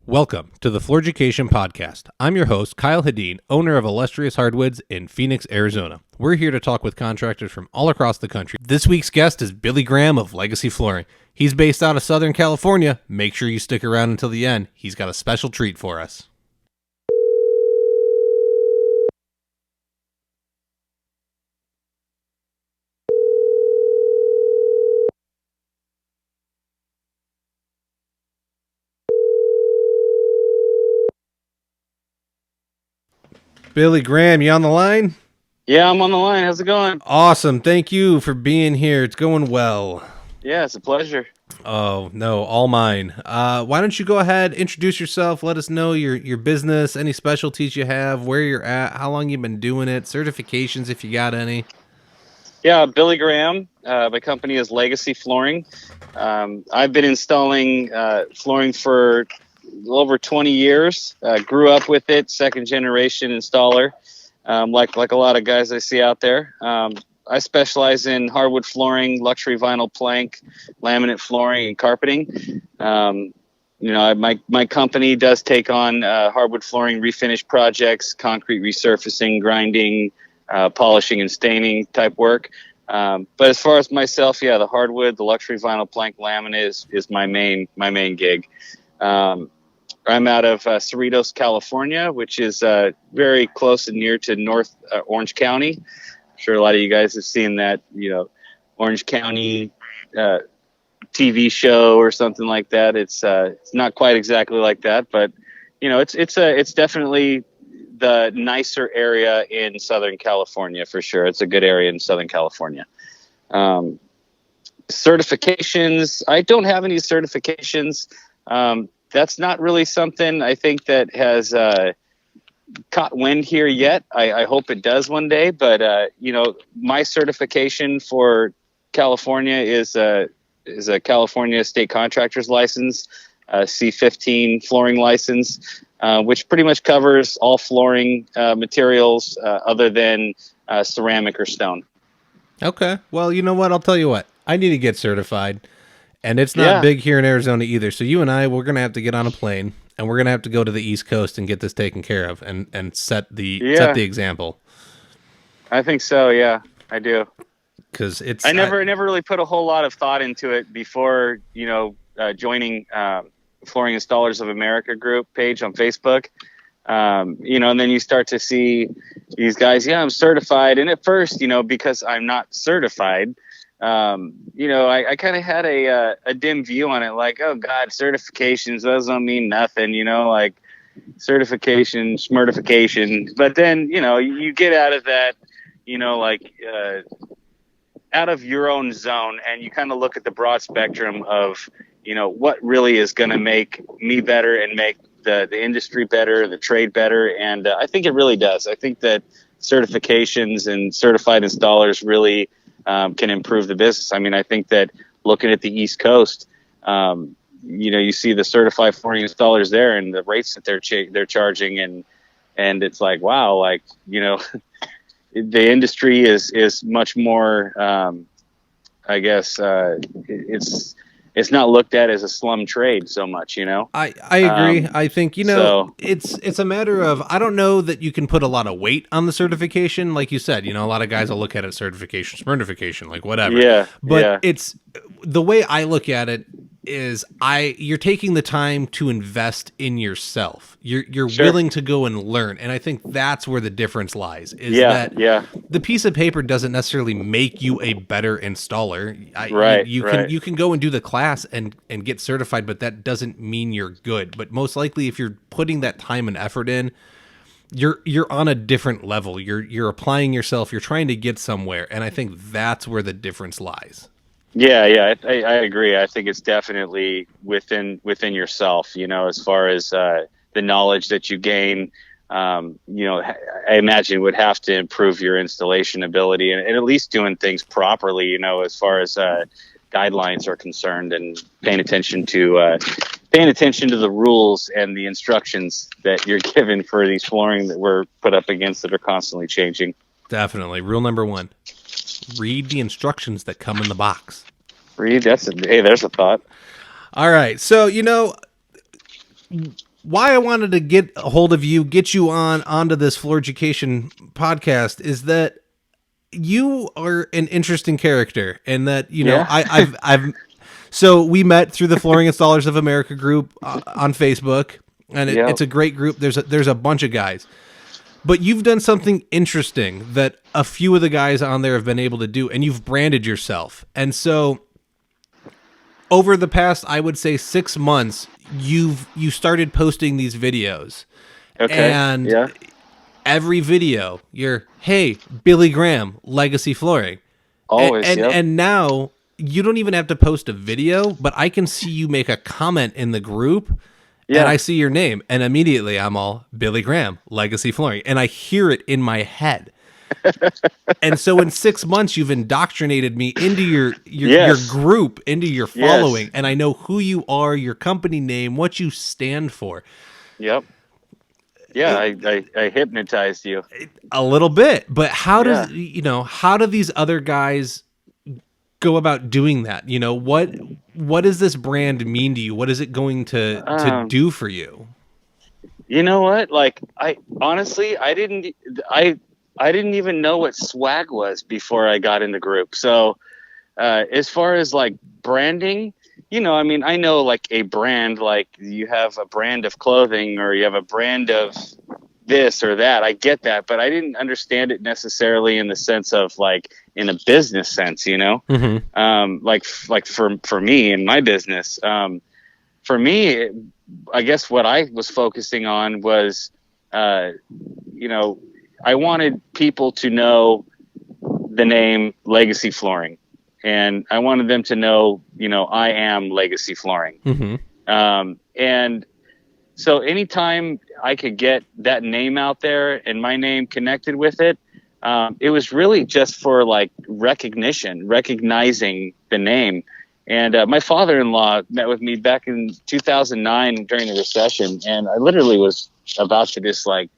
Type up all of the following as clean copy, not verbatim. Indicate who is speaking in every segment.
Speaker 1: Welcome to the Floored-U-Cation Podcast. I'm your host, Kyle Hadeen, owner of Illustrious Hardwoods in Phoenix, Arizona. We're here to talk with contractors from all across the country. This week's guest is Billy Graham of Legacy Flooring. He's based out of Southern California. Make sure you stick around until the end. He's got a special treat for us. Billy Graham, you on the line?
Speaker 2: Yeah, I'm on the line. How's it going?
Speaker 1: Awesome. Thank you for being here. It's going well.
Speaker 2: Yeah, it's a pleasure.
Speaker 1: Oh, no, all mine. Why don't you go ahead, introduce yourself, let us know your business, any specialties you have, where you're at, how long you've been doing it, certifications if you got any.
Speaker 2: Yeah, Billy Graham. My company is Legacy Flooring. I've been installing flooring for over 20 years. Grew up with it, second generation installer, like a lot of guys I see out there. I specialize in hardwood flooring, luxury vinyl plank, laminate flooring, and carpeting. My company does take on hardwood flooring refinish projects, concrete resurfacing, grinding, polishing and staining type work. But as far as myself, yeah, the hardwood, the luxury vinyl plank laminate is my main gig. I'm out of Cerritos, California, which is very close and near to North Orange County. I'm sure a lot of you guys have seen that, Orange County TV show or something like that. It's not quite exactly like that, but it's definitely the nicer area in Southern California for sure. It's a good area in Southern California. Certifications, I don't have any certifications. That's not really something I think that has caught wind here yet. I hope it does one day, but my certification for California is a California State Contractor's License, C15 flooring license, which pretty much covers all flooring materials other than ceramic or stone.
Speaker 1: Okay. Well, you know what? I'll tell you what. I need to get certified. And it's not big here in Arizona either. So you and I, we're going to have to get on a plane and we're going to have to go to the East Coast and get this taken care of and set the example.
Speaker 2: I think so. Yeah, I do.
Speaker 1: Cause
Speaker 2: I never really put a whole lot of thought into it before, joining, Flooring Installers of America group page on Facebook. And then you start to see these guys. Yeah, I'm certified. And at first, because I'm not certified, I kind of had a dim view on it, like, oh God, certifications, those don't mean nothing, like certification, smartification. But then, you get out of that, out of your own zone and you kind of look at the broad spectrum of, what really is going to make me better and make the industry better, the trade better. And I think it really does. I think that certifications and certified installers really can improve the business. I mean, I think that looking at the East Coast, you see the certified flooring installers there and the rates that they're charging, and it's like, wow, the industry is much more. I guess it's not looked at as a slum trade so much,
Speaker 1: I agree. I think, it's a matter of, I don't know that you can put a lot of weight on the certification. Like you said, a lot of guys will look at it certification, smartification, like whatever.
Speaker 2: Yeah.
Speaker 1: But it's the way I look at it is you're taking the time to invest in yourself. You're
Speaker 2: Sure.
Speaker 1: willing to go and learn. And I think that's where the difference lies is that the piece of paper doesn't necessarily make you a better installer. You can go and do the class and get certified, but that doesn't mean you're good. But most likely if you're putting that time and effort in, you're on a different level. You're applying yourself, you're trying to get somewhere. And I think that's where the difference lies.
Speaker 2: Yeah, I agree. I think it's definitely within yourself, as far as the knowledge that you gain. I imagine would have to improve your installation ability and at least doing things properly, as far as guidelines are concerned, and paying attention to the rules and the instructions that you're given for these flooring that we're put up against that are constantly changing.
Speaker 1: Definitely. Rule number 1. Read the instructions that come in the box.
Speaker 2: There's a thought.
Speaker 1: All right. So, why I wanted to get a hold of you, get you onto this Floored-U-Cation podcast is that you are an interesting character, and that, you know, I've so we met through the Flooring Installers of America group on Facebook, and it's a great group. There's a bunch of guys, but you've done something interesting that a few of the guys on there have been able to do, and you've branded yourself. And so over the past, I would say 6 months, you started posting these videos.
Speaker 2: Okay.
Speaker 1: And every video, you're, hey, Billy Graham, Legacy Flooring.
Speaker 2: Always.
Speaker 1: And now you don't even have to post a video, but I can see you make a comment in the group. And I see your name, and immediately I'm all, Billy Graham, Legacy Flooring, and I hear it in my head. And so in 6 months, you've indoctrinated me into your group, into your following, and I know who you are, your company name, what you stand for.
Speaker 2: Yep. Yeah, I hypnotized you
Speaker 1: a little bit, but how does how do these other guys go about doing that? You know, what does this brand mean to you? What is it going to do for you?
Speaker 2: You know what? Like, I honestly, I didn't even know what swag was before I got in the group. So as far as like branding, you know, I mean, I know like a brand, like you have a brand of clothing or you have a brand of this or that. I get that, but I didn't understand it necessarily in the sense of like in a business sense, you know. Like for me in my business, for me, I guess what I was focusing on was, you know, I wanted people to know the name Legacy Flooring, and I wanted them to know, you know, I am Legacy Flooring. And so anytime I could get that name out there and my name connected with it, it was really just for like recognizing the name. And my father-in-law met with me back in 2009 during the recession, and I literally was about to just like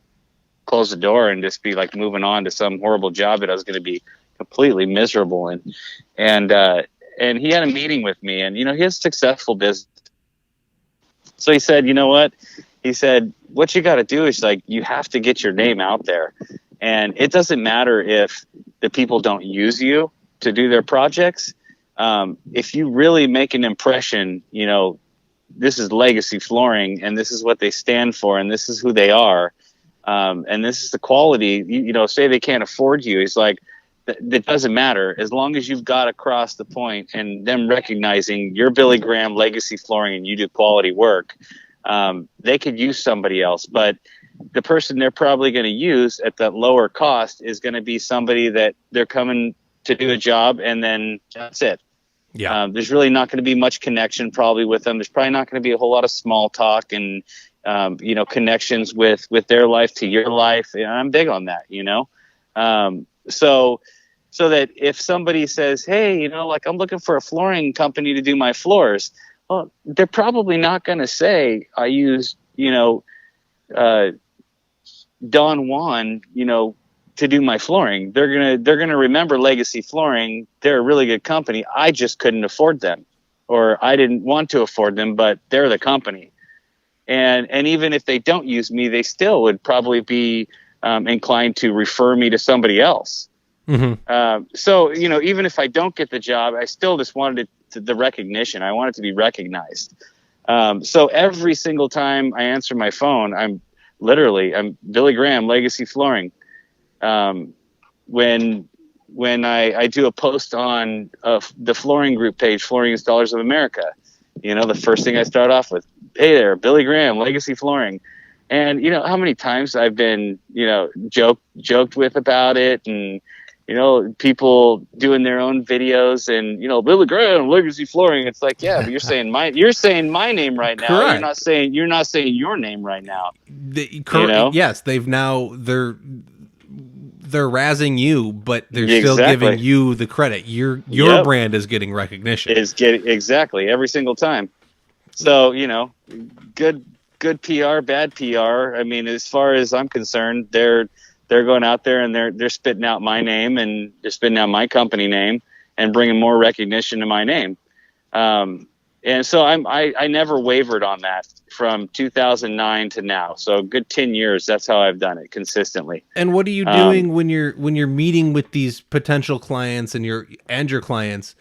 Speaker 2: close the door and just be like moving on to some horrible job that I was going to be completely miserable in. And he had a meeting with me, and, you know, he has successful business. So he said, you know what? He said, what you got to do is like, you have to get your name out there. And it doesn't matter if the people don't use you to do their projects. If you really make an impression, you know, this is Legacy Flooring and this is what they stand for and this is who they are. And this is the quality, you know, say they can't afford you. It's like, that doesn't matter. As long as you've got across the point and them recognizing you're Billy Graham, Legacy Flooring, and you do quality work, they could use somebody else. But the person they're probably going to use at that lower cost is going to be somebody that they're coming to do a job, and then that's it.
Speaker 1: Yeah.
Speaker 2: There's really not going to be much connection probably with them. There's probably not going to be a whole lot of small talk and, you know, connections with their life to your life. And I'm big on that, you know? So that if somebody says, hey, you know, like I'm looking for a flooring company to do my floors, well, they're probably not going to say I use, you know, Don Juan, you know, to do my flooring. They're going to remember Legacy Flooring. They're a really good company. I just couldn't afford them, or I didn't want to afford them, but they're the company. And even if they don't use me, they still would probably be inclined to refer me to somebody else. So, you know, even if I don't get the job, I still just wanted the recognition. I wanted to be recognized. So every single time I answer my phone, I'm Billy Graham, Legacy Flooring. When I do a post on the flooring group page, Flooring Installers of America, you know, the first thing I start off with, hey there, Billy Graham, Legacy Flooring. And you know how many times I've been, you know, joked with about it, and you know, people doing their own videos, and you know, Billy Graham, Legacy Flooring. It's like, yeah, but you're saying my name right now.
Speaker 1: Correct.
Speaker 2: You're not saying your name right now.
Speaker 1: You know? Yes, they're razzing you, but they're still giving you the credit. Your brand is getting recognition.
Speaker 2: Exactly every single time. So, you know, good PR, bad PR. I mean, as far as I'm concerned, they're going out there and they're spitting out my name, and they're spitting out my company name and bringing more recognition to my name. And so I never wavered on that from 2009 to now. So a good 10 years. That's how I've done it consistently.
Speaker 1: And what are you doing when you're meeting with these potential clients and your clients?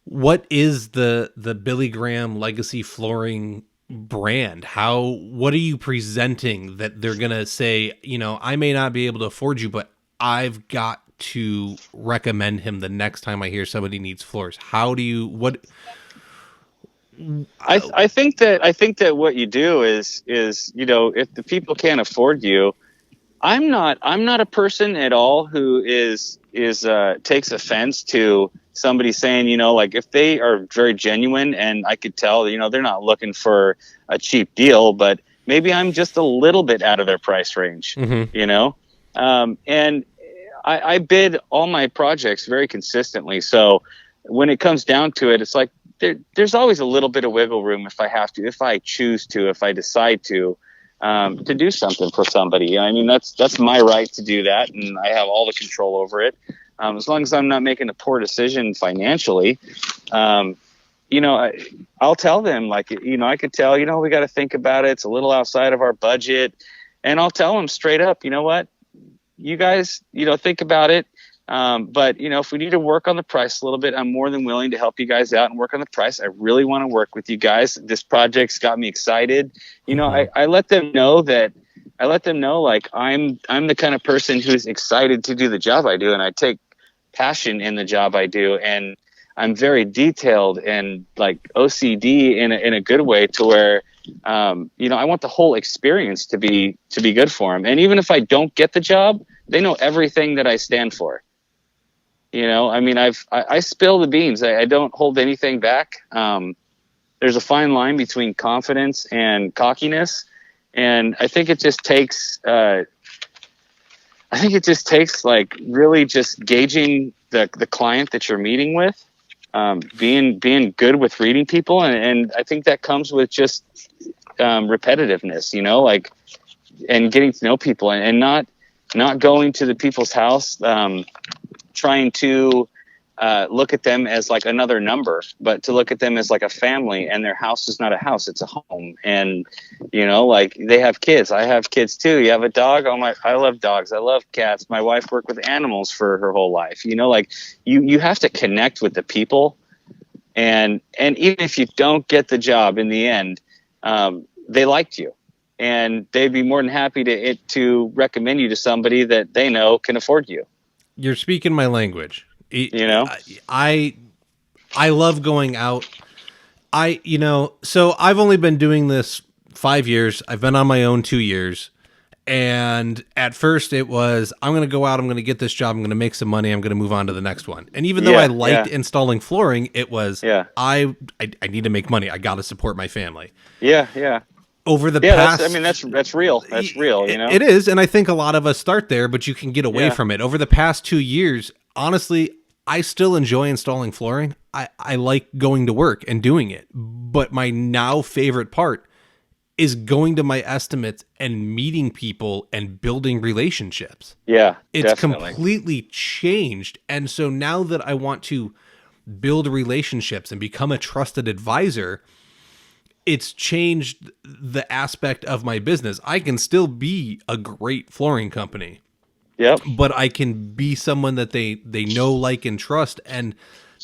Speaker 1: What is the Billy Graham Legacy Flooring brand? What are you presenting that they're going to say, I may not be able to afford you, but I've got to recommend him the next time I hear somebody needs floors?
Speaker 2: I think that what you do is if the people can't afford you, I'm not a person at all who takes offense to somebody saying, like if they are very genuine and I could tell, they're not looking for a cheap deal, but maybe I'm just a little bit out of their price range, and I bid all my projects very consistently. So when it comes down to it, it's like there's always a little bit of wiggle room if I have to, if I choose to, if I decide to do something for somebody. I mean, that's my right to do that, and I have all the control over it. As long as I'm not making a poor decision financially, I'll tell them, like, I could tell, we got to think about it. It's a little outside of our budget. And I'll tell them straight up, you know what, you guys, think about it. But if we need to work on the price a little bit, I'm more than willing to help you guys out and work on the price. I really want to work with you guys. This project's got me excited. I let them know like I'm the kind of person who's excited to do the job I do, and I take passion in the job I do, and I'm very detailed and like OCD in a good way, to where I want the whole experience to be good for them. And even if I don't get the job, they know everything that I stand for. I mean, I spill the beans. I don't hold anything back. There's a fine line between confidence and cockiness, and I think it just takes like really just gauging the client that you're meeting with, being good with reading people, and I think that comes with just repetitiveness, like, and getting to know people, and not going to the people's house trying to look at them as like another number, but to look at them as like a family, and their house is not a house, it's a home. And like, they have kids, I have kids too. You have a dog? I love dogs, I love cats. My wife worked with animals for her whole life. Like, you have to connect with the people, and even if you don't get the job in the end, they liked you, and they'd be more than happy to recommend you to somebody that they know can afford you.
Speaker 1: You're speaking my language. I love going out. So I've only been doing this 5 years. I've been on my own 2 years. And at first it was, I'm going to go out, I'm going to get this job, I'm going to make some money, I'm going to move on to the next one. And even though I liked installing flooring, it was, I need to make money. I got to support my family.
Speaker 2: Yeah.
Speaker 1: Over the past,
Speaker 2: that's real. That's real.
Speaker 1: It is, and I think a lot of us start there, but you can get away from it. Over the past 2 years, honestly, I still enjoy installing flooring. I like going to work and doing it, but my now favorite part is going to my estimates and meeting people and building relationships.
Speaker 2: Yeah,
Speaker 1: it's
Speaker 2: definitely
Speaker 1: completely changed, and so now that I want to build relationships and become a trusted advisor, it's changed the aspect of my business. I can still be a great flooring company.
Speaker 2: Yep.
Speaker 1: But I can be someone that they know, like, and trust, and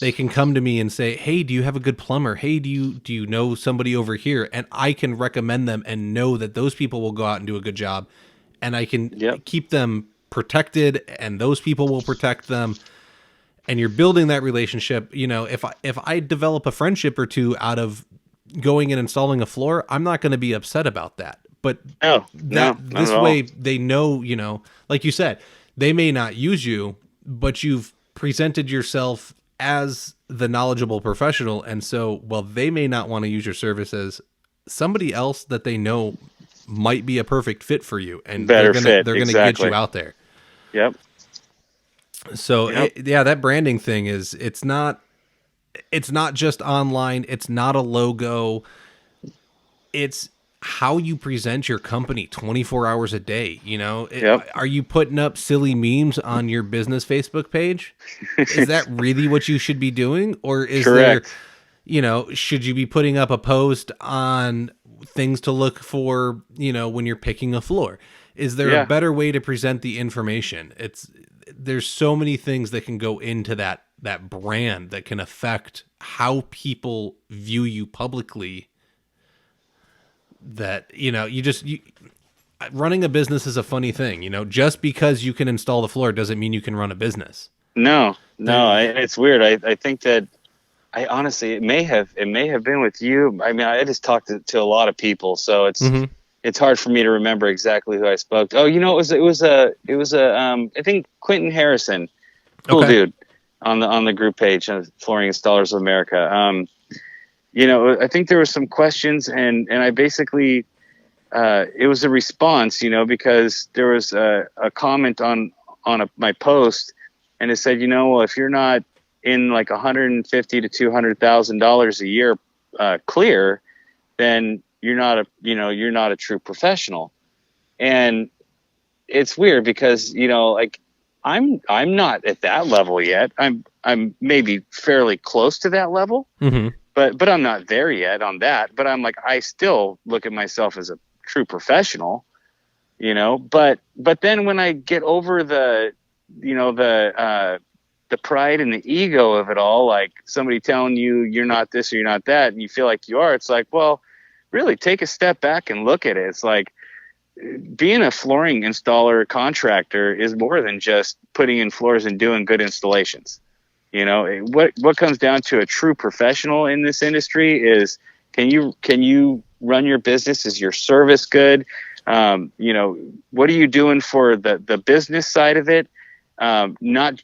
Speaker 1: they can come to me and say, "Hey, do you have a good plumber? Hey, do you know somebody over here?" And I can recommend them and know that those people will go out and do a good job, and I can keep them protected, and those people will protect them. And you're building that relationship. If I develop a friendship or two out of going and installing a floor, I'm not going to be upset about that. But this way they know, like you said, they may not use you, but you've presented yourself as the knowledgeable professional. And so, they may not want to use your services. Somebody else that they know might be a perfect fit for you, and they're going to get you out there.
Speaker 2: Yep.
Speaker 1: So that branding thing it's not just online. It's not a logo. It's how you present your company 24 hours a day. Are you putting up silly memes on your business Facebook page? Is that really what you should be doing? Or is there should you be putting up a post on things to look for, when you're picking a floor? Is there a better way to present the information? There's so many things that can go into that brand that can affect how people view you publicly, that, running a business is a funny thing. Just because you can install the floor doesn't mean you can run a business.
Speaker 2: No, it's weird. I think that I honestly, it may have been with you. I mean, I just talked to a lot of people, so it's hard for me to remember exactly who I spoke to. Oh, it was I think Quentin Harrison, cool dude, on the group page of Flooring Installers of America. I think there were some questions, and I basically, it was a response, because there was a comment on my post, and it said, well, if you're not in like $150,000 to $200,000 a year clear, then you're not a true professional. And it's weird because I'm not at that level yet. I'm maybe fairly close to that level, but I'm not there yet on that. But I'm like, I still look at myself as a true professional, But then when I get over the pride and the ego of it all, like somebody telling you you're not this or you're not that, and you feel like you are, it's like, well, really take a step back and look at it. It's like being a flooring installer contractor is more than just putting in floors and doing good installations. What comes down to a true professional in this industry is, can you run your business? Is your service good? What are you doing for the business side of it? Not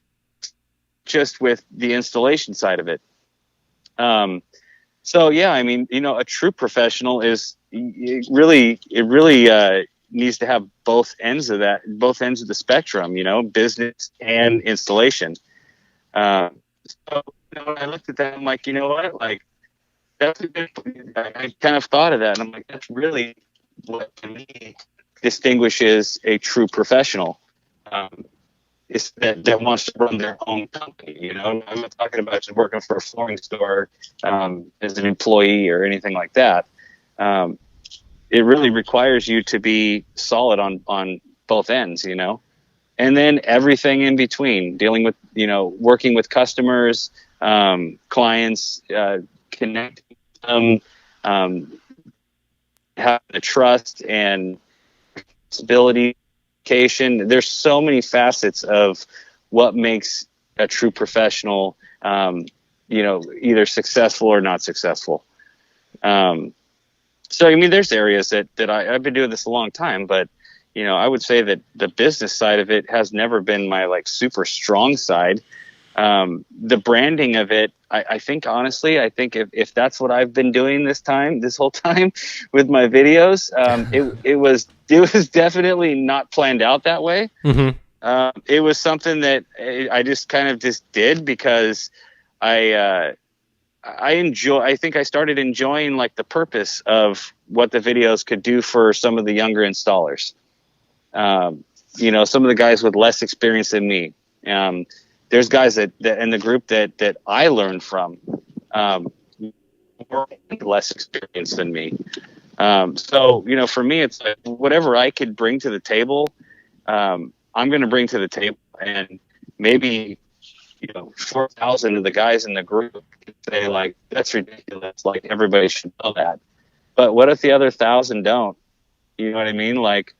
Speaker 2: just with the installation side of it. So yeah, I mean, a true professional it really needs to have both ends of the spectrum, business and installation. So when I looked at that, I'm like, you know what, like that's a good. I kind of thought of that, and I'm like, that's really what to me distinguishes a true professional. Is that wants to run their own company. I'm not talking about just working for a flooring store as an employee or anything like that. It really requires you to be solid on both ends, and then everything in between, dealing with, working with customers, clients, connecting them, having the trust and responsibility. There's so many facets of what makes a true professional, either successful or not successful. So, I mean, there's areas that I've been doing this a long time, but, I would say that the business side of it has never been my like super strong side. The branding of it, I think, honestly, if that's what I've been doing this whole time with my videos, it was definitely not planned out that way. It was something that I just kind of just did because I think I started enjoying like the purpose of what the videos could do for some of the younger installers. Some of the guys with less experience than me. There's guys that in the group that I learned from, more less experience than me. So, for me, it's like whatever I could bring to the table, I'm going to bring to the table. And maybe, 4,000 of the guys in the group could say like, that's ridiculous. Like everybody should know that. But what if the other 1,000 don't? You know what I mean? Like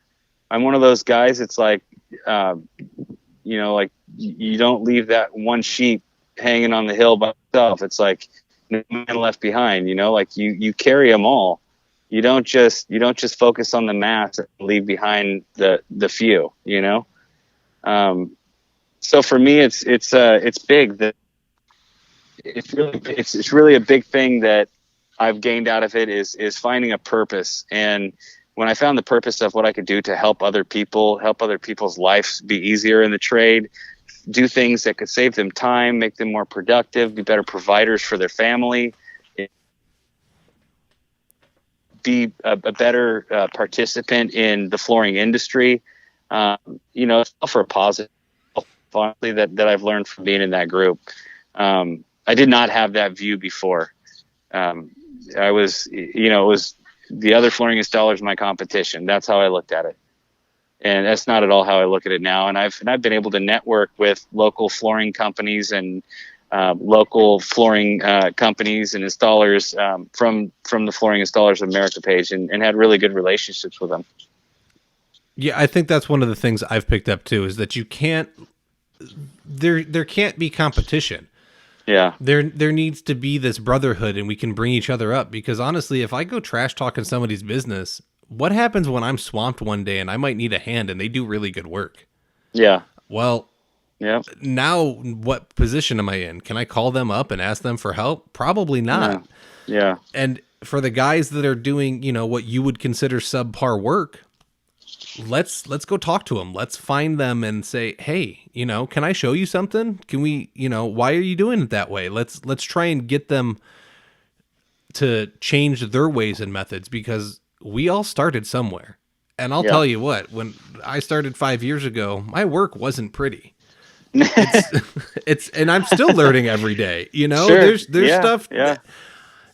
Speaker 2: I'm one of those guys. It's like, like you don't leave that one sheep hanging on the hill by itself. It's like no man left behind, like you carry them all. You don't just focus on the mass and leave behind the few, So for me, it's big that it's really a big thing that I've gained out of it is finding a purpose. And when I found the purpose of what I could do to help other people's lives be easier in the trade, do things that could save them time, make them more productive, be better providers for their family, be a better participant in the flooring industry, it's all for a positive, honestly, that I've learned from being in that group. I did not have that view before. I was, it was the other flooring installers my competition. That's how I looked at it. And that's not at all how I look at it now. And I've been able to network with local flooring companies and local flooring companies and installers from the Flooring Installers of America page, and had really good relationships with them.
Speaker 1: Yeah, I think that's one of the things I've picked up too, is that you can't, there can't be competition.
Speaker 2: Yeah.
Speaker 1: There needs to be this brotherhood, and we can bring each other up, because honestly, if I go trash talking somebody's business, what happens when I'm swamped one day and I might need a hand and they do really good work?
Speaker 2: Yeah.
Speaker 1: Well,
Speaker 2: yeah.
Speaker 1: Now what position am I in? Can I call them up and ask them for help? Probably not.
Speaker 2: Yeah.
Speaker 1: And for the guys that are doing, what you would consider subpar work, let's go talk to them. Let's find them and say, hey, can I show you something? Can we, why are you doing it that way? Let's try and get them to change their ways and methods, because we all started somewhere. And I'll tell you what, when I started 5 years ago, my work wasn't pretty. It's and I'm still learning every day.
Speaker 2: Sure.
Speaker 1: There's stuff. Yeah.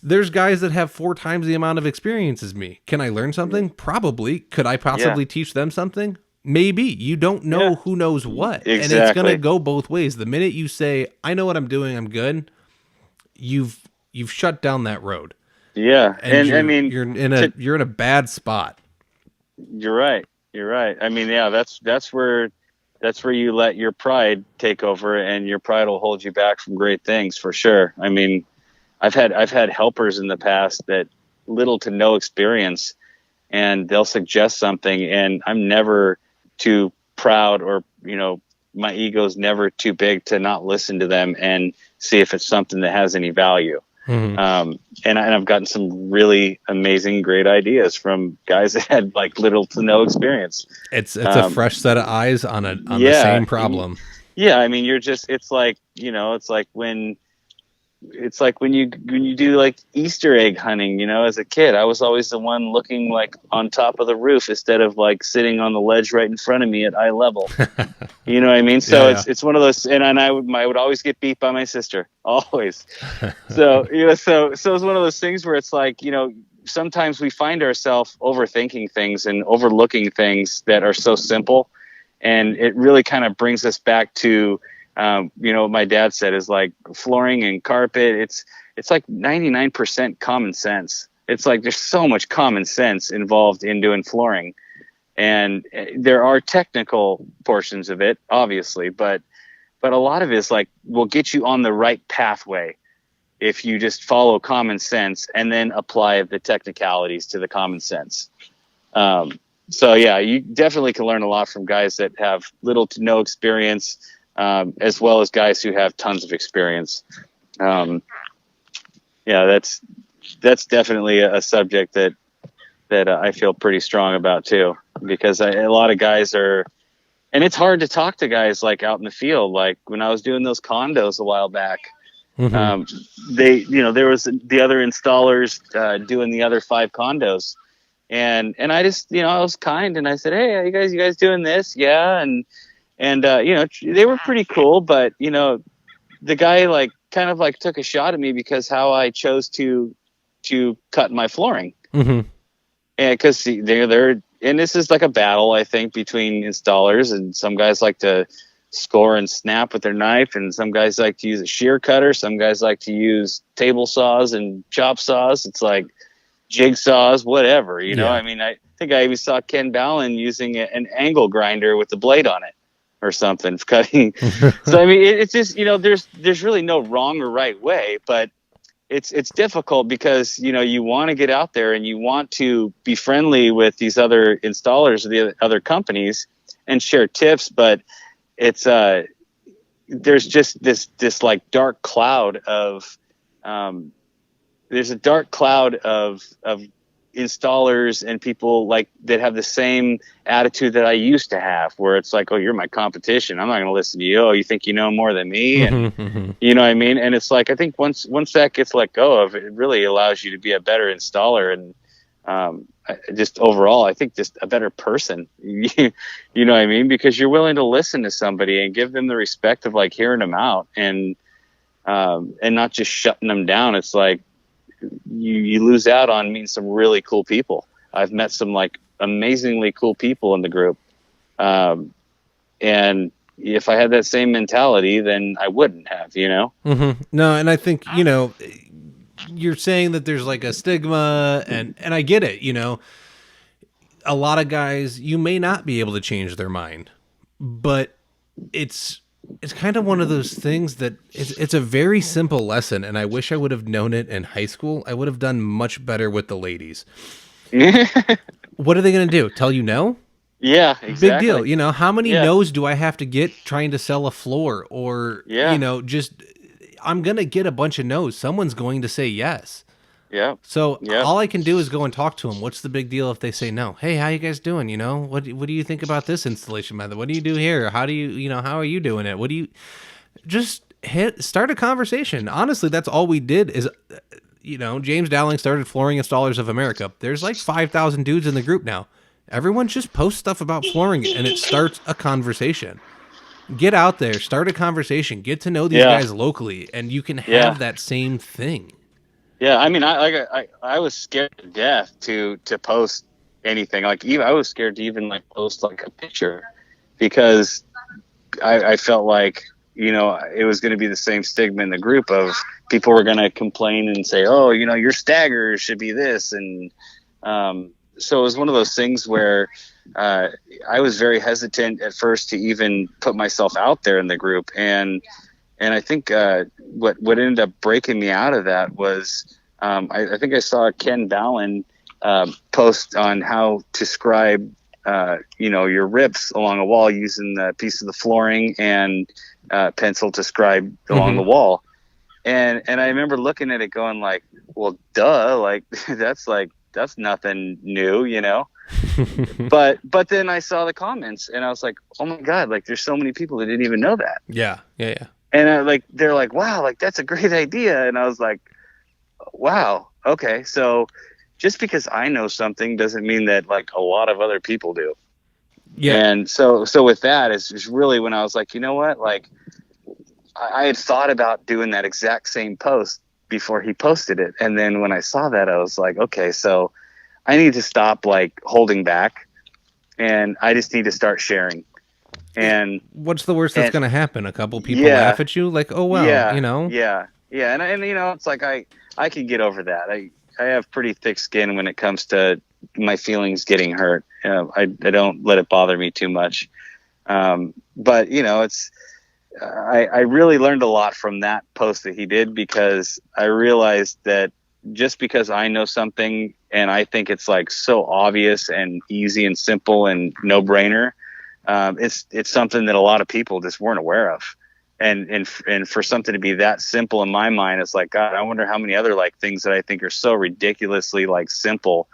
Speaker 1: There's guys that have 4 times the amount of experience as me. Can I learn something? Probably. Could I possibly teach them something? Maybe. You don't know who knows what.
Speaker 2: Exactly.
Speaker 1: And it's going to go both ways. The minute you say, I know what I'm doing, I'm good, you've shut down that road.
Speaker 2: Yeah. And I mean,
Speaker 1: you're in a bad spot.
Speaker 2: You're right. I mean, yeah, that's where you let your pride take over, and your pride will hold you back from great things, for sure. I mean, I've had helpers in the past that little to no experience, and they'll suggest something, and I'm never too proud, or my ego's never too big to not listen to them and see if it's something that has any value. Mm-hmm. And I've gotten some really amazing, great ideas from guys that had like little to no experience.
Speaker 1: It's a fresh set of eyes on the same problem.
Speaker 2: Yeah, I mean, it's like when you do like Easter egg hunting, as a kid, I was always the one looking like on top of the roof instead of like sitting on the ledge right in front of me at eye level. You know what I mean? So it's one of those, and I would always get beat by my sister, always. So so it's one of those things where it's like, sometimes we find ourselves overthinking things and overlooking things that are so simple, and it really kind of brings us back to what my dad said is like flooring and carpet. It's like 99% common sense. It's like there's so much common sense involved in doing flooring, and there are technical portions of it, obviously, but a lot of it is like will get you on the right pathway if you just follow common sense and then apply the technicalities to the common sense. So yeah, you definitely can learn a lot from guys that have little to no experience, as well as guys who have tons of experience. That's definitely a subject that I feel pretty strong about too, because a lot of guys are, and it's hard to talk to guys like out in the field. Like when I was doing those condos a while back, mm-hmm. There was the other installers doing the other 5 condos, and I just, I was kind, and I said, hey, you guys doing this? Yeah. And they were pretty cool, but, the guy like kind of like took a shot at me because how I chose to cut my flooring. Mm-hmm. And cause they're, and this is like a battle, I think, between installers, and some guys like to score and snap with their knife, and some guys like to use a shear cutter. Some guys like to use table saws and chop saws. It's like jigsaws, whatever, I mean, I think I even saw Ken Ballin using an angle grinder with the blade on it or something, cutting. So, I mean, it's just, there's really no wrong or right way, but it's difficult because, you want to get out there and you want to be friendly with these other installers or the other companies and share tips. But it's, there's just this like dark cloud of, there's a dark cloud of installers and people like that have the same attitude that I used to have, where it's like, oh, you're my competition, I'm not going to listen to you. Oh, you think you know more than me? And mm-hmm. You know what I mean? And it's like, I think once that gets let go of, it really allows you to be a better installer, and just overall, I think just a better person. You know what I mean? Because you're willing to listen to somebody and give them the respect of like hearing them out, and not just shutting them down. It's like, you lose out on meeting some really cool people. I've met some like amazingly cool people in the group. And if I had that same mentality, then I wouldn't have, you know?
Speaker 1: Mm-hmm. No. And I think, you know, you're saying that there's like a stigma, and I get it, you know, a lot of guys, you may not be able to change their mind, but it's kind of one of those things that it's a very simple lesson, and I wish I would have known it in high school. I would have done much better with the ladies. What are they going to do? Tell you no?
Speaker 2: Yeah, exactly.
Speaker 1: Big deal. You know, how many no's do I have to get trying to sell a floor? Or, you know, just, I'm going to get a bunch of no's. Someone's going to say yes.
Speaker 2: Yeah.
Speaker 1: So all I can do is go and talk to them. What's the big deal if they say no? Hey, how you guys doing? You know, what do you think about this installation method? What do you do here? How do you know, how are you doing it? What do you just start a conversation? Honestly, that's all we did is, you know, James Dowling started Flooring Installers of America. There's like 5,000 dudes in the group now. Everyone just posts stuff about flooring, and it starts a conversation. Get out there, start a conversation, get to know these guys locally, and you can have that same thing.
Speaker 2: Yeah, I mean, I was scared to death to post anything. Like, even I was scared to even like post like a picture, because I felt like, you know, it was going to be the same stigma in the group of people were going to complain and say, oh, you know, your stagger should be this, and so it was one of those things where I was very hesitant at first to even put myself out there in the group. And I think what ended up breaking me out of that was I think I saw Ken Ballin post on how to scribe, you know, your rips along a wall using the piece of the flooring and pencil to scribe along the wall. And I remember looking at it going like, well, duh, like that's nothing new, you know. but then I saw the comments and I was like, oh my God, like there's so many people that didn't even know that.
Speaker 1: Yeah.
Speaker 2: And they're like, wow, like that's a great idea. And I was like, wow, okay. So just because I know something doesn't mean that like a lot of other people do. Yeah. And so with that, it's really when I was like, you know what, like I had thought about doing that exact same post before he posted it. And then when I saw that, I was like, okay, so I need to stop like holding back, and I just need to start sharing. And
Speaker 1: what's the worst that's going to happen? A couple people laugh at you like, oh, well, you know?
Speaker 2: Yeah. And you know, it's like, I can get over that. I have pretty thick skin when it comes to my feelings getting hurt. I don't let it bother me too much. But you know, I really learned a lot from that post that he did, because I realized that just because I know something and I think it's like so obvious and easy and simple and no brainer, it's something that a lot of people just weren't aware of. And for something to be that simple in my mind, it's like, God, I wonder how many other like things that I think are so ridiculously like simple,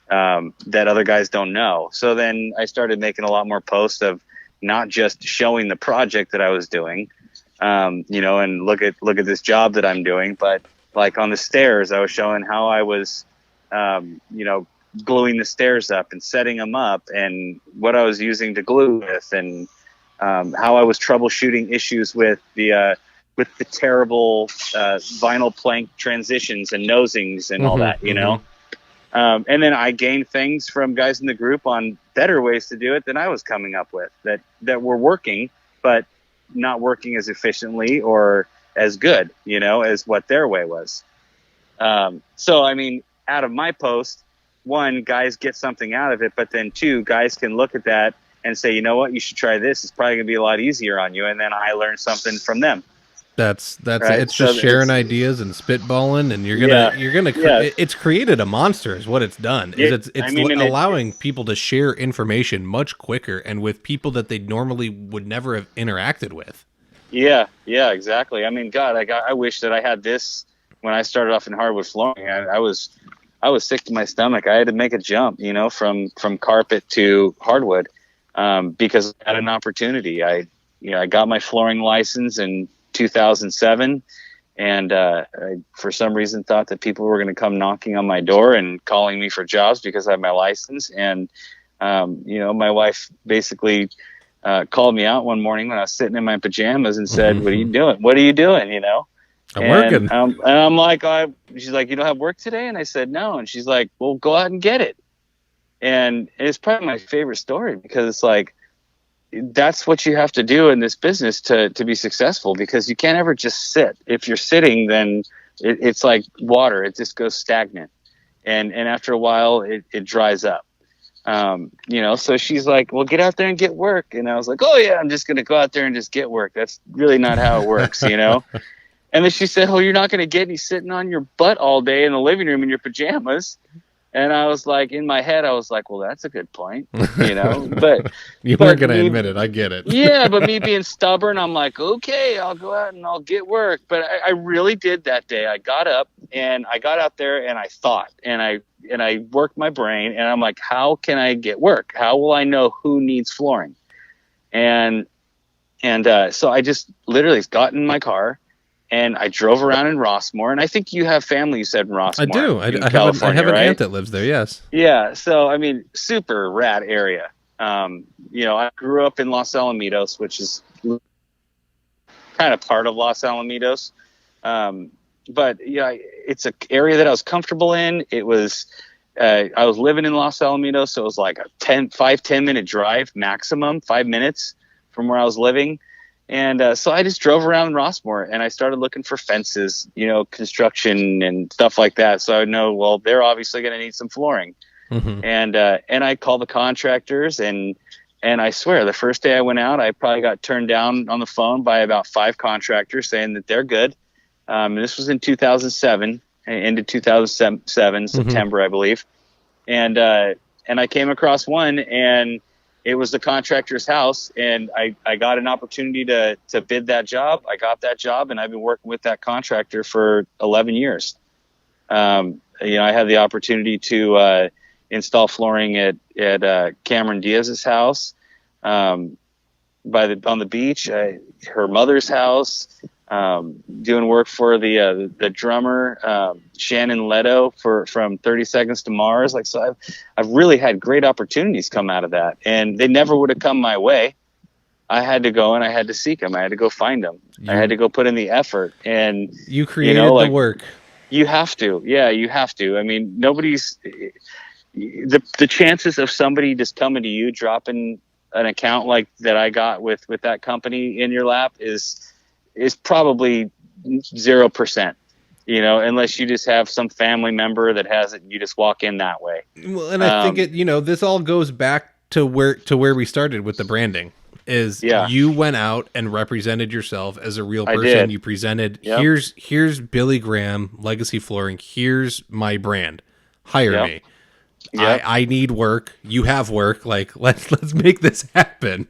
Speaker 2: that other guys don't know. So then I started making a lot more posts of not just showing the project that I was doing, you know, and look at this job that I'm doing, but like on the stairs, I was showing how I was, you know, gluing the stairs up and setting them up, and what I was using to glue with, and how I was troubleshooting issues with the terrible vinyl plank transitions and nosings and all that, you know. And then I gained things from guys in the group on better ways to do it than I was coming up with that were working, but not working as efficiently or as good, you know, as what their way was. So, I mean, out of my post, one, guys get something out of it, but then two, guys can look at that and say, you know what, you should try this. It's probably gonna be a lot easier on you. And then I learned something from them.
Speaker 1: That's right? It's just sharing ideas and spitballing, and you're gonna it's created a monster is what it's done. It's allowing people to share information much quicker and with people that they normally would never have interacted with.
Speaker 2: Yeah, exactly. I mean, God, I wish that I had this when I started off in hardwood flooring. I was sick to my stomach. I had to make a jump, you know, from carpet to hardwood, because I had an opportunity. I got my flooring license in 2007, and I, for some reason, thought that people were going to come knocking on my door and calling me for jobs because I have my license. And you know, my wife basically called me out one morning when I was sitting in my pajamas and said, "What are you doing? What are you doing?" You know,
Speaker 1: I'm working.
Speaker 2: And I'm like, she's like, you don't have work today? And I said, no. And she's like, well, go out and get it. And it's probably my favorite story because it's like, that's what you have to do in this business to be successful, because you can't ever just sit. If you're sitting, then it's like water. It just goes stagnant. And after a while it dries up. So she's like, well, get out there and get work. And I was like, oh yeah, I'm just going to go out there and just get work. That's really not how it works, And then she said, oh, you're not going to get any sitting on your butt all day in the living room in your pajamas. And I was like, in my head, I was like, well, that's a good point, but
Speaker 1: you weren't going to admit it. I get it.
Speaker 2: Yeah. But me being stubborn, I'm like, okay, I'll go out and I'll get work. But I really did that day. I got up and I got out there and I thought, and I worked my brain, and I'm like, how can I get work? How will I know who needs flooring? And so I just literally got in my car and I drove around in Rossmore. And I think you have family, you said, in Rossmore.
Speaker 1: I do. I have an aunt that lives there, yes.
Speaker 2: Yeah. So, I mean, super rad area. I grew up in Los Alamitos, which is kind of part of Los Alamitos. But yeah, it's an area that I was comfortable in. It was, I was living in Los Alamitos, so it was like a 10 minute drive maximum, 5 minutes from where I was living. And so I just drove around Rossmore and I started looking for fences, construction and stuff like that. So I know, well, they're obviously going to need some flooring. Mm-hmm. And I called the contractors, and I swear the first day I went out, I probably got turned down on the phone by about 5 contractors saying that they're good. And this was in 2007, into 2007, mm-hmm. September, I believe. And I came across one, and it was the contractor's house, and I got an opportunity to bid that job. I got that job, and I've been working with that contractor for 11 years. I had the opportunity to install flooring at Cameron Diaz's house, on the beach, her mother's house, doing work for the drummer Shannon Leto from 30 Seconds to Mars. So I've really had great opportunities come out of that, and they never would have come my way. I had to go and I had to seek them. I had to go find them. I had to go put in the effort, and
Speaker 1: you created the work.
Speaker 2: You have to. Yeah, you have to. I mean, nobody's the chances of somebody just coming to you, dropping an account like that I got with that company in your lap is probably 0%, unless you just have some family member that has it and you just walk in that way.
Speaker 1: Well, and I think this all goes back to where we started with the branding. You went out and represented yourself as a real person.
Speaker 2: I did.
Speaker 1: You presented, here's Billy Graham, Legacy Flooring. Here's my brand. Hire me. Yep. I need work. You have work. Let's make this happen.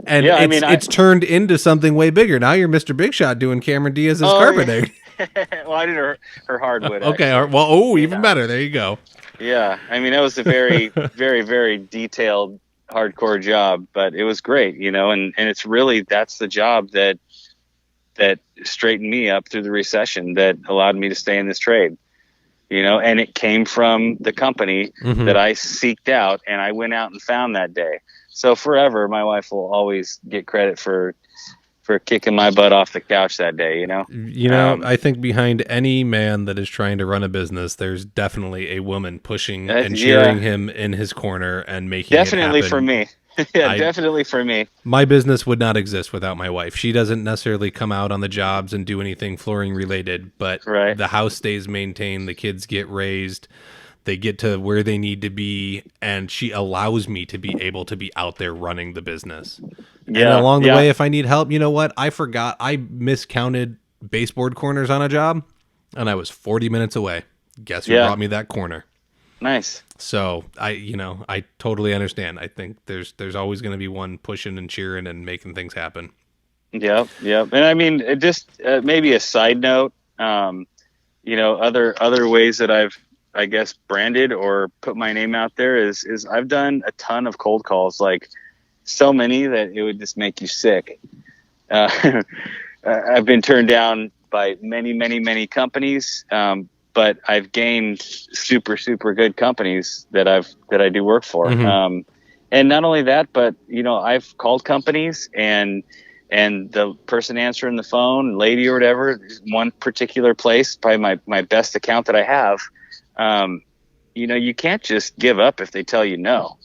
Speaker 1: And it's turned into something way bigger. Now you're Mr. Big Shot doing Cameron Diaz's carpeting.
Speaker 2: Well, I did her hardwood.
Speaker 1: Okay. Actually. Well, even better. There you go.
Speaker 2: Yeah. I mean, that was a very, very, very detailed, hardcore job, but it was great, and it's really, that's the job that straightened me up through the recession, that allowed me to stay in this trade. And it came from the company mm-hmm. that I seeked out and I went out and found that day. So forever, my wife will always get credit for kicking my butt off the couch that day,
Speaker 1: I think behind any man that is trying to run a business, there's definitely a woman pushing and cheering him in his corner and making
Speaker 2: definitely
Speaker 1: it happen.
Speaker 2: For me. Definitely for me.
Speaker 1: My business would not exist without my wife. She doesn't necessarily come out on the jobs and do anything flooring related, but the house stays maintained, the kids get raised, they get to where they need to be, and she allows me to be able to be out there running the business. And along the way, if I need help, you know what? I forgot. I miscounted baseboard corners on a job, and I was 40 minutes away. Guess who brought me that corner?
Speaker 2: Nice.
Speaker 1: So I totally understand. I think there's always going to be one pushing and cheering and making things happen. Yep.
Speaker 2: And I mean, just maybe a side note, other ways that I've, I guess, branded or put my name out there is I've done a ton of cold calls, like so many that it would just make you sick. I've been turned down by many, many, many companies. But I've gained super, super good companies that I do work for. Mm-hmm. And not only that, but I've called companies and And the person answering the phone, lady or whatever, one particular place, probably my best account that I have, you can't just give up if they tell you no.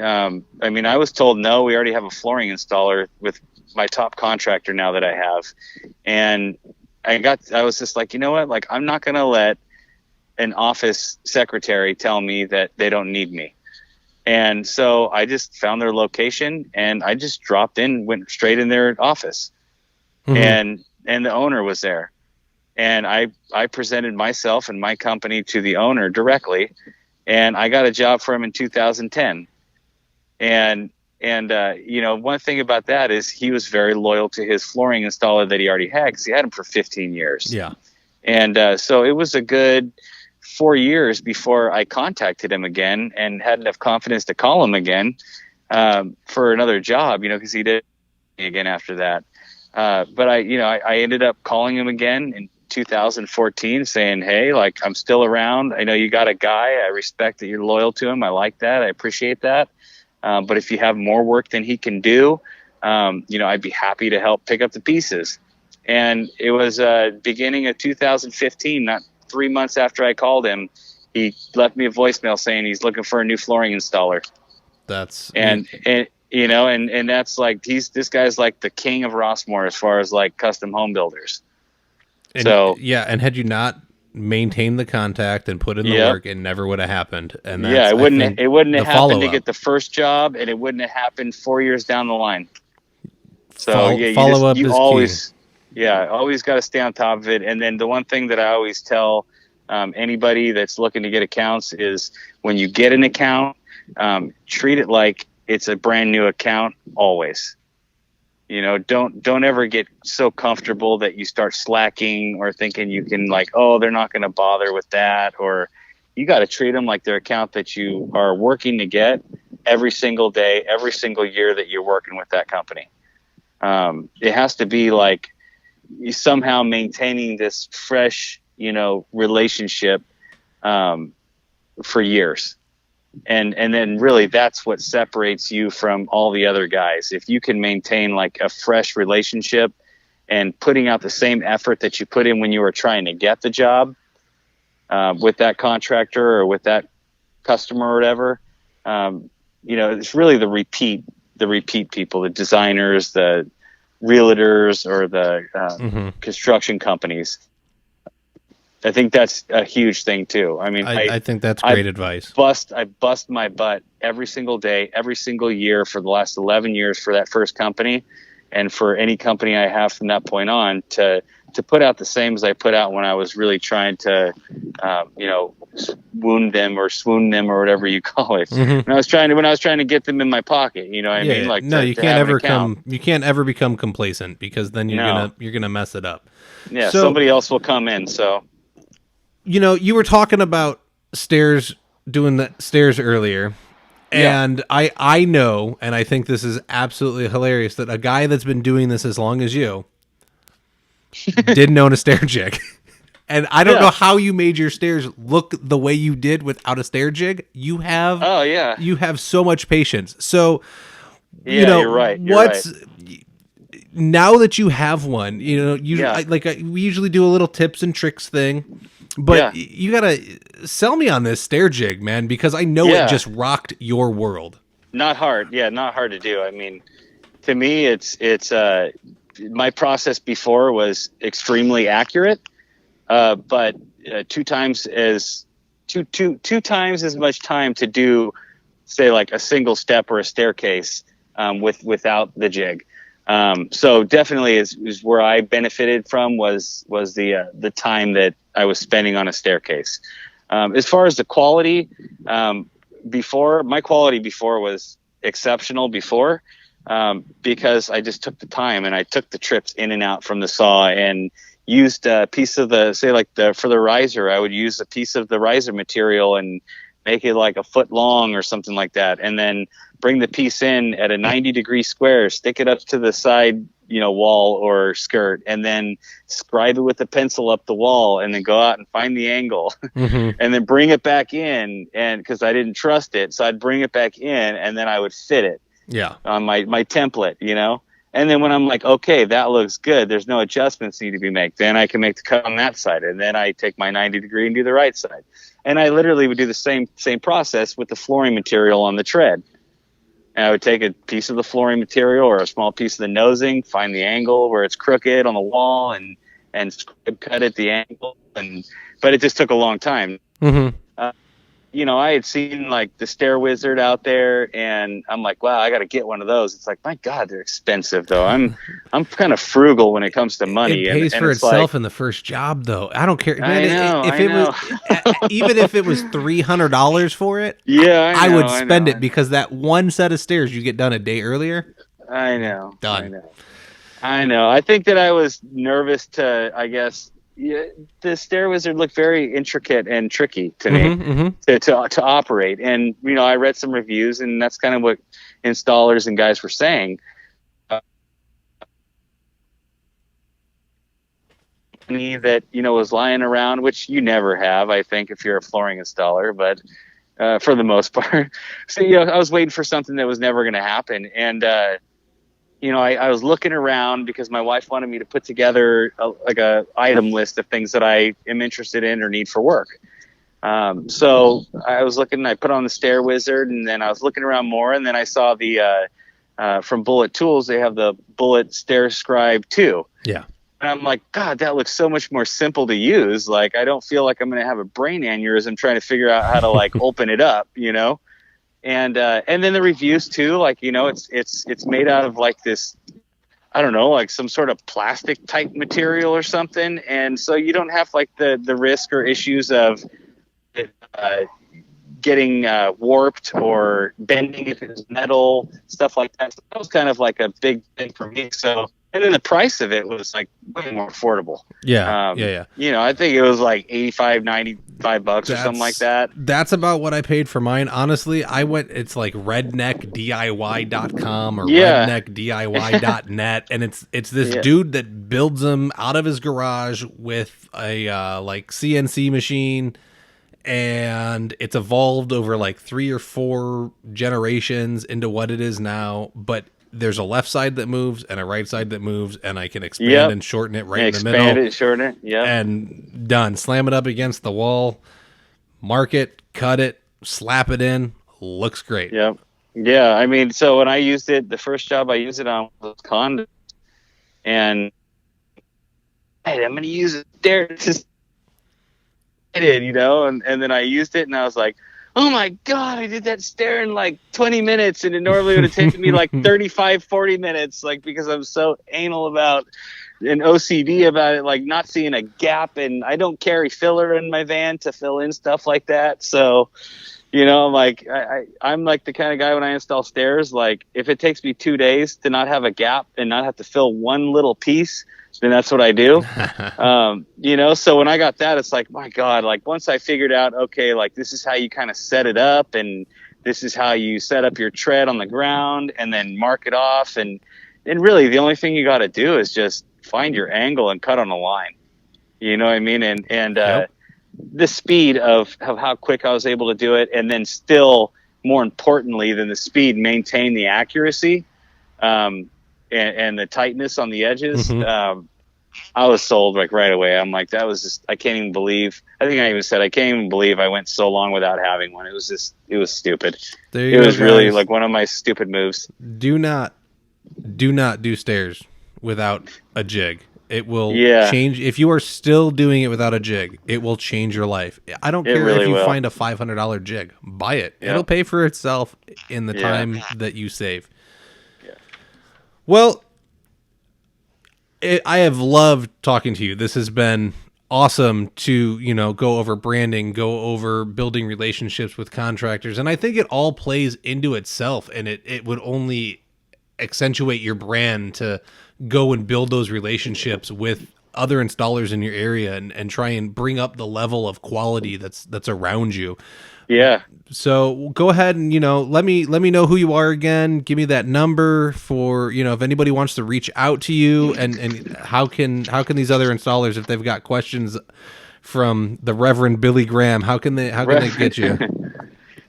Speaker 2: I mean, I was told no. We already have a flooring installer with my top contractor now that I have, and I was just like, you know what? Like, I'm not going to let an office secretary tell me that they don't need me. And so I just found their location and I just dropped in, went straight in their office, and the owner was there. And I presented myself and my company to the owner directly, and I got a job for him in 2010. And one thing about that is he was very loyal to his flooring installer that he already had, because he had him for 15 years.
Speaker 1: Yeah.
Speaker 2: And so it was a good 4 years before I contacted him again and had enough confidence to call him again for another job, because he did again after that. But I ended up calling him again in 2014 saying, hey, like, I'm still around. I know you got a guy. I respect that you're loyal to him. I like that. I appreciate that. But if you have more work than he can do, I'd be happy to help pick up the pieces. And it was beginning of 2015, not 3 months after I called him, he left me a voicemail saying he's looking for a new flooring installer.
Speaker 1: That's
Speaker 2: and that's like, this guy's like the king of Rossmore as far as like custom home builders.
Speaker 1: And, and had you not maintained the contact and put in the work, it never would have happened. And that's,
Speaker 2: it wouldn't have happened to get the first job, and it wouldn't have happened 4 years down the line. So
Speaker 1: follow up is
Speaker 2: always
Speaker 1: key.
Speaker 2: Yeah, always got to stay on top of it. And then the one thing that I always tell anybody that's looking to get accounts is, when you get an account, treat it like it's a brand new account always. Don't ever get so comfortable that you start slacking or thinking you can, like, oh, they're not going to bother with that. Or you got to treat them like their account that you are working to get every single day, every single year that you're working with that company. It has to be like, you somehow maintaining this fresh, relationship for years. And then really that's what separates you from all the other guys. If you can maintain like a fresh relationship and putting out the same effort that you put in when you were trying to get the job with that contractor or with that customer or whatever, it's really the repeat people, the designers, the realtors, or the construction companies. I think that's a huge thing too. I mean,
Speaker 1: I think that's great advice.
Speaker 2: I bust my butt every single day, every single year for the last 11 years for that first company, and for any company I have from that point on, to put out the same as I put out when I was really trying to, wound them or swoon them or whatever you call it. When I was trying to get them in my pocket, you know what I mean? Like,
Speaker 1: no, you can't ever become complacent, because then you're gonna mess it up.
Speaker 2: Yeah, so somebody else will come in. So,
Speaker 1: you were talking about doing the stairs earlier. And I know, and I think this is absolutely hilarious, that a guy that's been doing this as long as you didn't own a stair jig. And I don't know how you made your stairs look the way you did without a stair jig. You have you have so much patience. So
Speaker 2: you're right.
Speaker 1: Now that you have one, we usually do a little tips and tricks thing. But you gotta sell me on this stair jig, man, because I know it just rocked your world.
Speaker 2: Not hard. Yeah, not hard to do. I mean, to me, it's my process before was extremely accurate, but two times as much time to do, say, like a single step or a staircase without the jig. So definitely is where I benefited from was the time that I was spending on a staircase. As far as the quality, my quality before was exceptional before, because I just took the time and I took the trips in and out from the saw and used a piece of for the riser, I would use a piece of the riser material and make it like a foot long or something like that. And then bring the piece in at a 90-degree square, stick it up to the side, wall or skirt, and then scribe it with a pencil up the wall, and then go out and find the angle and then bring it back in. And because I didn't trust it, so I'd bring it back in and then I would fit it on my template, And then when I'm like, okay, that looks good, there's no adjustments need to be made, then I can make the cut on that side, and then I take my 90 degree and do the right side. And I literally would do the same process with the flooring material on the tread. And I would take a piece of the flooring material or a small piece of the nosing, find the angle where it's crooked on the wall, and cut at the angle. But it just took a long time.
Speaker 1: Mm-hmm.
Speaker 2: I had seen like the Stair Wizard out there, and I'm like, wow, I got to get one of those. It's like, my God, they're expensive though. I'm kind of frugal when it comes to money.
Speaker 1: It pays for itself in the first job though. I don't care. Man,
Speaker 2: I know.
Speaker 1: Even if it was $300 for it, I would spend it because that one set of stairs you get done a day earlier.
Speaker 2: I know.
Speaker 1: Done.
Speaker 2: I know. I think that I was nervous to, I guess, the Stair Wizard looked very intricate and tricky to me to operate. And, I read some reviews, and that's kind of what installers and guys were saying. That, was lying around, which you never have, I think, if you're a flooring installer, but for the most part. So, I was waiting for something that was never going to happen. And, I was looking around because my wife wanted me to put together a item list of things that I am interested in or need for work. So I was looking, I put on the Stair Wizard, and then I was looking around more, and then I saw the from Bullet Tools, they have the Bullet Stair Scribe 2.
Speaker 1: Yeah.
Speaker 2: And I'm like, God, that looks so much more simple to use. Like, I don't feel like I'm going to have a brain aneurysm trying to figure out how to open it up, And then the reviews too, it's made out of this, I don't know, some sort of plastic type material or something. And so you don't have the risk or issues of it, getting warped or bending if it's metal, stuff like that. So that was kind of a big thing for me. So, and then the price of it was way more affordable.
Speaker 1: Yeah.
Speaker 2: I think it was $85, $95 or something like that.
Speaker 1: That's about what I paid for mine. Honestly, it's redneckdiy.com or redneckdiy.net. And it's this dude that builds them out of his garage with a CNC machine. And it's evolved over 3 or 4 generations into what it is now. But there's a left side that moves and a right side that moves, and I can expand and shorten it in the middle.
Speaker 2: Expand it, shorten it,
Speaker 1: and done. Slam it up against the wall, mark it, cut it, slap it in. Looks great.
Speaker 2: Yep. Yeah, I mean, so when I used it, the first job I used it on was condos, and I'm going to use it there. I did, and then I used it, and I was like, oh my God, I did that stair in 20 minutes, and it normally would have taken me 35, 40 minutes, because I'm so anal about and OCD about it, not seeing a gap, and I don't carry filler in my van to fill in stuff like that. So, I'm the kind of guy when I install stairs, if it takes me 2 days to not have a gap and not have to fill one little piece, then that's what I do. So when I got that, it's my God, once I figured out, okay, this is how you kind of set it up, and this is how you set up your tread on the ground and then mark it off. And really the only thing you got to do is just find your angle and cut on a line. You know what I mean? And the speed of how quick I was able to do it. And then still more importantly than the speed, maintain the accuracy. And the tightness on the edges. I was sold right away. I'm that was just, I can't even believe, I think I even said, I can't even believe I went so long without having one. It was stupid. It was really one of my stupid moves.
Speaker 1: Do not do stairs without a jig. It will change. If you are still doing it without a jig, it will change your life. I don't care if you find a $500 jig, buy it. Yep. It'll pay for itself in the time that you save. Well, I have loved talking to you. This has been awesome to, go over branding, go over building relationships with contractors. And I think it all plays into itself, and it would only accentuate your brand to go and build those relationships with other installers in your area and try and bring up the level of quality that's around you.
Speaker 2: Yeah.
Speaker 1: So go ahead and, let me know who you are again. Give me that number for, if anybody wants to reach out to you, and how can these other installers, if they've got questions from the Reverend Billy Graham, how can they get you?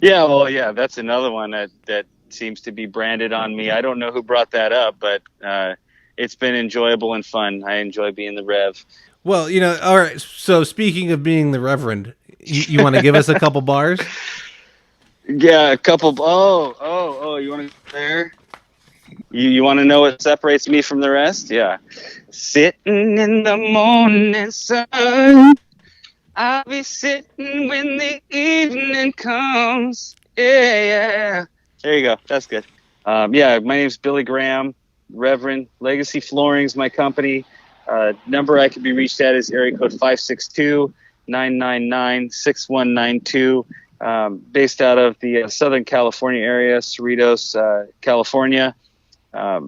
Speaker 2: Yeah. Well, yeah, that's another one that seems to be branded on me. I don't know who brought that up, but it's been enjoyable and fun. I enjoy being the Rev.
Speaker 1: Well, all right. So speaking of being the Reverend, you want to give us a couple bars?
Speaker 2: Yeah, a couple. Oh, you want to go there? You want to know what separates me from the rest? Yeah. Sitting in the morning sun, I'll be sitting when the evening comes. Yeah. There you go. That's good. My name's Billy Graham, Reverend. Legacy Flooring is my company. Number I can be reached at is area code 562-999-6192. Based out of the Southern California area, Cerritos, California. I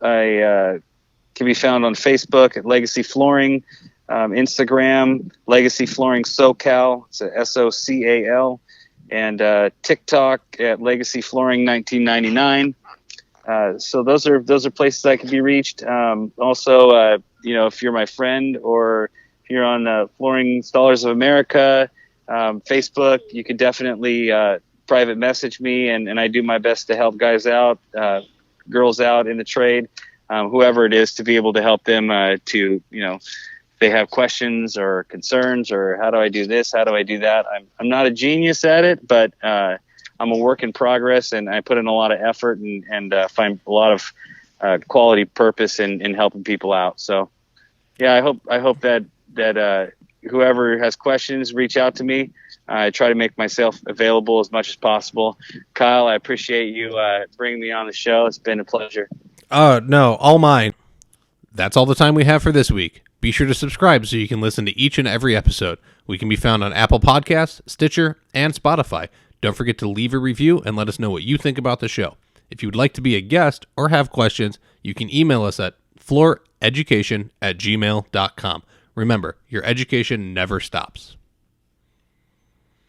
Speaker 2: can be found on Facebook at Legacy Flooring, Instagram, Legacy Flooring SoCal, it's a SoCal, and TikTok at Legacy Flooring 1999. So those are places I can be reached. Also, if you're my friend or if you're on Flooring Installers of America, Facebook, you can definitely private message me, and I do my best to help guys out, girls out in the trade, whoever it is, to be able to help them to, if they have questions or concerns or how do I do this, how do I do that. I'm not a genius at it, but I'm a work in progress, and I put in a lot of effort and find a lot of quality purpose in helping people out. So, yeah, I hope that whoever has questions, reach out to me. I try to make myself available as much as possible. Kyle, I appreciate you bringing me on the show. It's been a pleasure.
Speaker 1: No, all mine. That's all the time we have for this week. Be sure to subscribe so you can listen to each and every episode. We can be found on Apple Podcasts, Stitcher, and Spotify. Don't forget to leave a review and let us know what you think about the show. If you would like to be a guest or have questions, you can email us at flooreducation@gmail.com. Remember, your education never stops.